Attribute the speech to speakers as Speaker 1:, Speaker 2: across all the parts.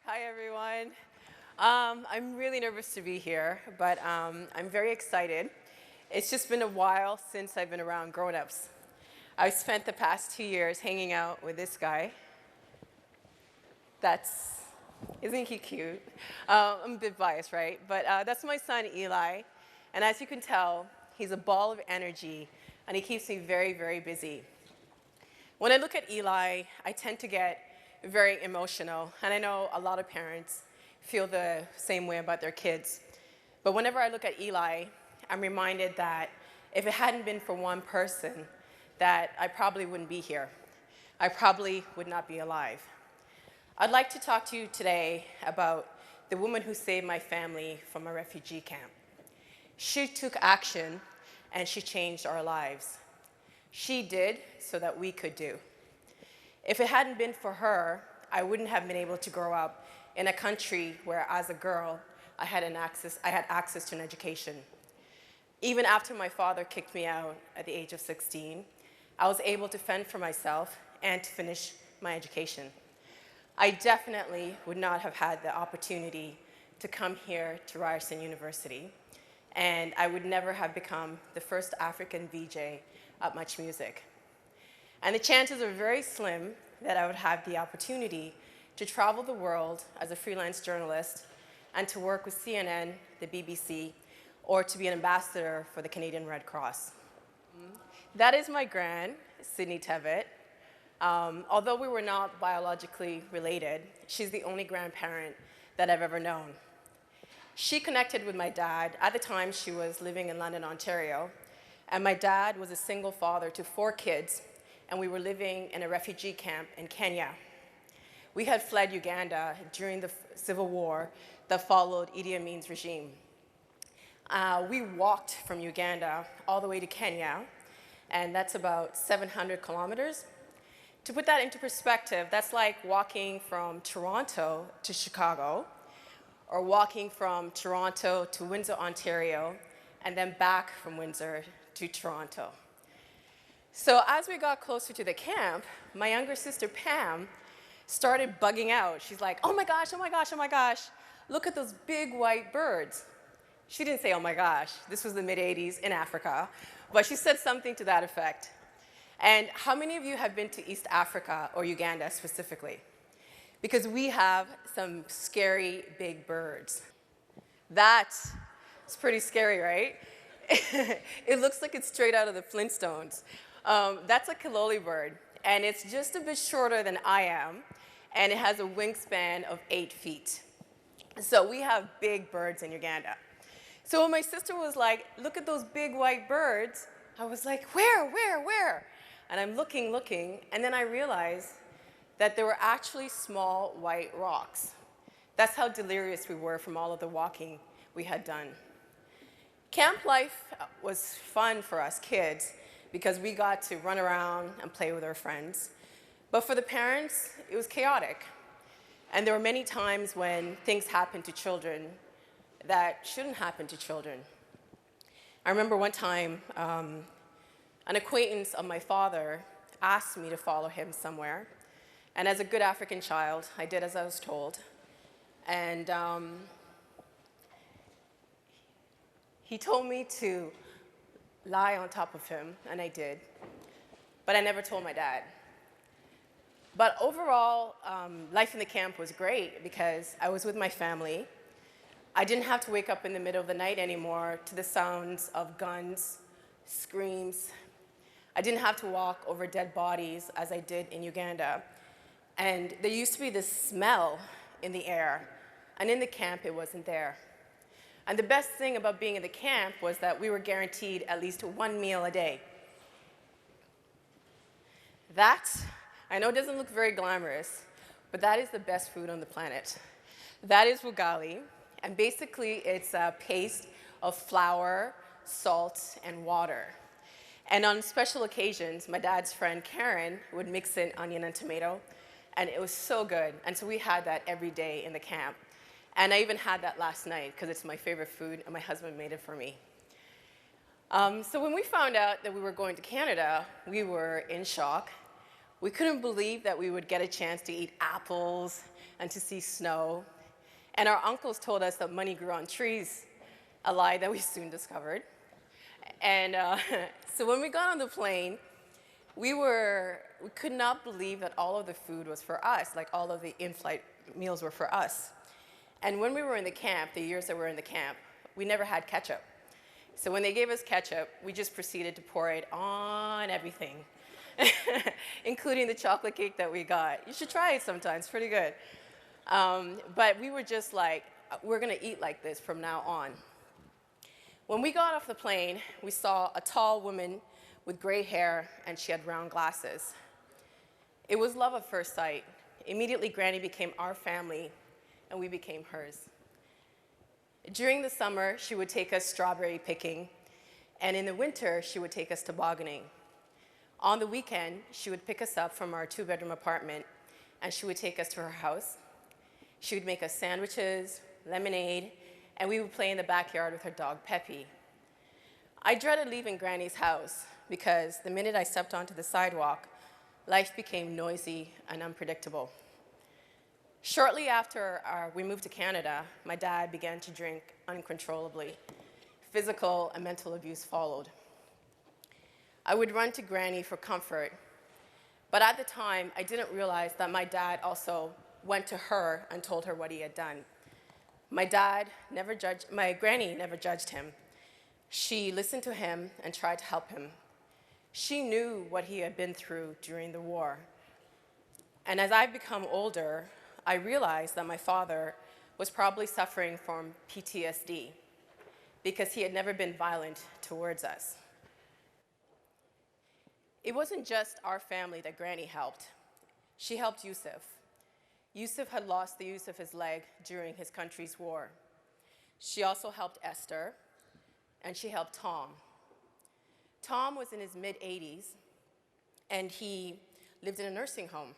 Speaker 1: Hi, everyone. I'm really nervous to be here, but I'm very excited. It's just been a while since I've been around grown-ups. I've spent the past 2 years hanging out with this guy. Isn't he cute? I'm a bit biased, right? But that's my son, Eli. And as you can tell, he's a ball of energy, and he keeps me very, very busy. When I look at Eli, I tend to get very emotional, and I know a lot of parents feel the same way about their kids. But whenever I look at Eli, I'm reminded that if it hadn't been for one person, that I probably wouldn't be here. I probably would not be alive. I'd like to talk to you today about the woman who saved my family from a refugee camp. She took action, and she changed our lives. She did so that we could do. If it hadn't been for her, I wouldn't have been able to grow up in a country where, as a girl, I had access to an education. Even after my father kicked me out at the age of 16, I was able to fend for myself and to finish my education. I definitely would not have had the opportunity to come here to Ryerson University, and I would never have become the first African VJ at MuchMusic. And the chances are very slim that I would have the opportunity to travel the world as a freelance journalist and to work with CNN, the BBC, or to be an ambassador for the Canadian Red Cross. That is my gran, Sydney Tevitt. Although we were not biologically related, she's the only grandparent that I've ever known. She connected with my dad. At the time, she was living in London, Ontario, and my dad was a single father to 4 kids, and we were living in a refugee camp in Kenya. We had fled Uganda during the civil war that followed Idi Amin's regime. We walked from Uganda all the way to Kenya, and that's about 700 kilometers. To put that into perspective, that's like walking from Toronto to Chicago, or walking from Toronto to Windsor, Ontario, and then back from Windsor to Toronto. So as we got closer to the camp, my younger sister, Pam, started bugging out. She's like, oh my gosh, oh my gosh, oh my gosh, look at those big white birds. She didn't say, oh my gosh, this was the mid-'80s in Africa, but she said something to that effect. And how many of you have been to East Africa, or Uganda specifically? Because we have some scary big birds. That's pretty scary, right? It looks like it's straight out of the Flintstones. That's a Kiloli bird, and it's just a bit shorter than I am, and it has a wingspan of 8 feet. So we have big birds in Uganda. So when my sister was like, look at those big white birds, I was like, where? And I'm looking, and then I realized that there were actually small white rocks. That's how delirious we were from all of the walking we had done. Camp life was fun for us kids because we got to run around and play with our friends. But for the parents, it was chaotic. And there were many times when things happened to children that shouldn't happen to children. I remember one time, an acquaintance of my father asked me to follow him somewhere. And as a good African child, I did as I was told. And he told me to lie on top of him, and I did. But I never told my dad. But overall, life in the camp was great because I was with my family. I didn't have to wake up in the middle of the night anymore to the sounds of guns, screams. I didn't have to walk over dead bodies as I did in Uganda. And there used to be this smell in the air, and in the camp it wasn't there. And the best thing about being in the camp was that we were guaranteed at least 1 meal a day. That, I know it doesn't look very glamorous, but that is the best food on the planet. That is ugali, and basically it's a paste of flour, salt, and water. And on special occasions, my dad's friend Karen would mix in onion and tomato, and it was so good. And so we had that every day in the camp. And I even had that last night because it's my favorite food, and my husband made it for me. So when we found out that we were going to Canada, we were in shock. We couldn't believe that we would get a chance to eat apples and to see snow. And our uncles told us that money grew on trees, a lie that we soon discovered. And so when we got on the plane, we could not believe that all of the food was for us, like all of the in-flight meals were for us. And when we were in the camp, the years that we were in the camp, we never had ketchup. So when they gave us ketchup, we just proceeded to pour it on everything, including the chocolate cake that we got. You should try it sometime, it's pretty good. But we were just like, we're gonna eat like this from now on. When we got off the plane, we saw a tall woman with gray hair, and she had round glasses. It was love at first sight. Immediately, Granny became our family, and we became hers. During the summer, she would take us strawberry picking, and in the winter, she would take us tobogganing. On the weekend, she would pick us up from our two-bedroom apartment, and she would take us to her house. She would make us sandwiches, lemonade, and we would play in the backyard with her dog, Peppy. I dreaded leaving Granny's house because the minute I stepped onto the sidewalk, life became noisy and unpredictable. Shortly after we moved to Canada, my dad began to drink uncontrollably. Physical and mental abuse followed. I would run to Granny for comfort, but at the time, I didn't realize that my dad also went to her and told her what he had done. My Granny never judged him. She listened to him and tried to help him. She knew what he had been through during the war. And as I've become older, I realized that my father was probably suffering from PTSD because he had never been violent towards us. It wasn't just our family that Granny helped. She helped Yusuf. Yusuf had lost the use of his leg during his country's war. She also helped Esther, and she helped Tom. Tom was in his mid-80s, and he lived in a nursing home.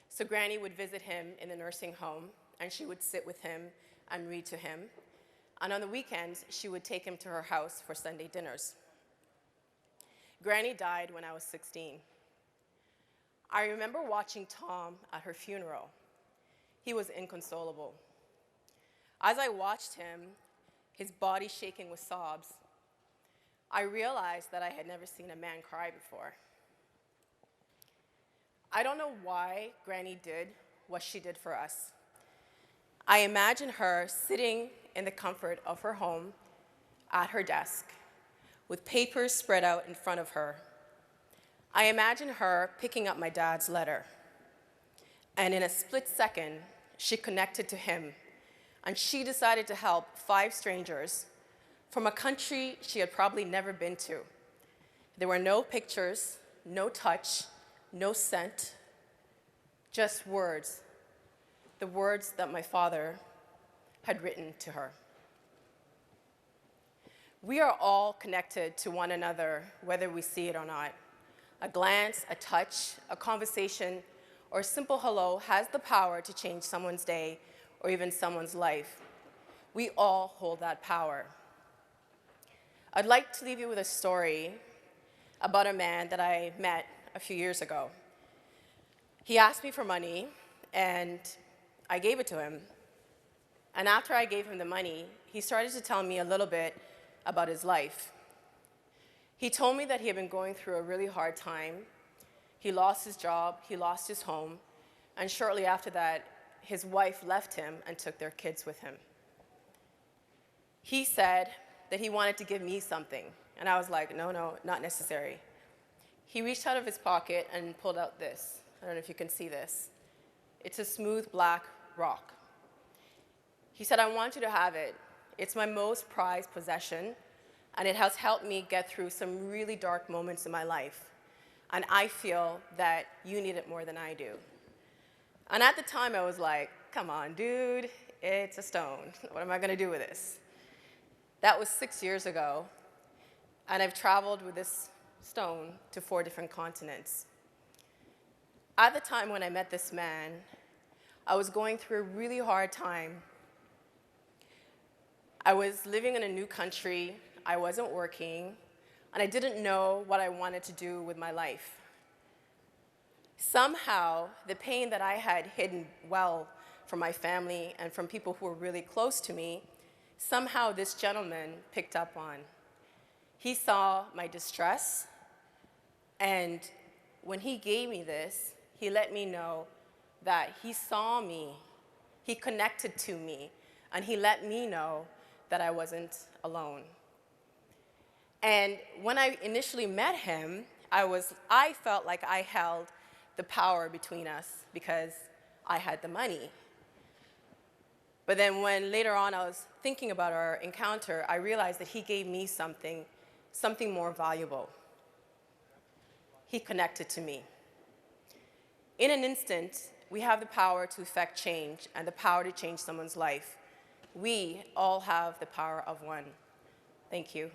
Speaker 1: So Granny would visit him in the nursing home, and she would sit with him and read to him. And on the weekends, she would take him to her house for Sunday dinners. Granny died when I was 16. I remember watching Tom at her funeral. He was inconsolable. As I watched him, his body shaking with sobs, I realized that I had never seen a man cry before. I don't know why Granny did what she did for us. I imagine her sitting in the comfort of her home at her desk with papers spread out in front of her. I imagine her picking up my dad's letter, and in a split second, she connected to him, and she decided to help 5 strangers from a country she had probably never been to. There were no pictures, no touch, no scent, just words, the words that my father had written to her. We are all connected to one another, whether we see it or not. A glance, a touch, a conversation, or a simple hello has the power to change someone's day or even someone's life. We all hold that power. I'd like to leave you with a story about a man that I met a few years ago. He asked me for money, and I gave it to him. And after I gave him the money, he started to tell me a little bit about his life. He told me that he had been going through a really hard time. He lost his job, he lost his home, and shortly after that, his wife left him and took their kids with him. He said that he wanted to give me something, and I was like, no, not necessary. He reached out of his pocket and pulled out this. I don't know if you can see this. It's a smooth black rock. He said, I want you to have it. It's my most prized possession, and it has helped me get through some really dark moments in my life. And I feel that you need it more than I do. And at the time, I was like, come on, dude, it's a stone. What am I going to do with this? That was 6 years ago, and I've traveled with this stone to 4 different continents. At the time when I met this man, I was going through a really hard time. I was living in a new country, I wasn't working, and I didn't know what I wanted to do with my life. Somehow, the pain that I had hidden well from my family and from people who were really close to me, somehow this gentleman picked up on. He saw my distress, and when he gave me this, he let me know that he saw me, he connected to me, and he let me know that I wasn't alone. And when I initially met him, I felt like I held the power between us because I had the money. But then when later on I was thinking about our encounter, I realized that he gave me something more valuable. He connected to me. In an instant, we have the power to effect change and the power to change someone's life. We all have the power of one. Thank you.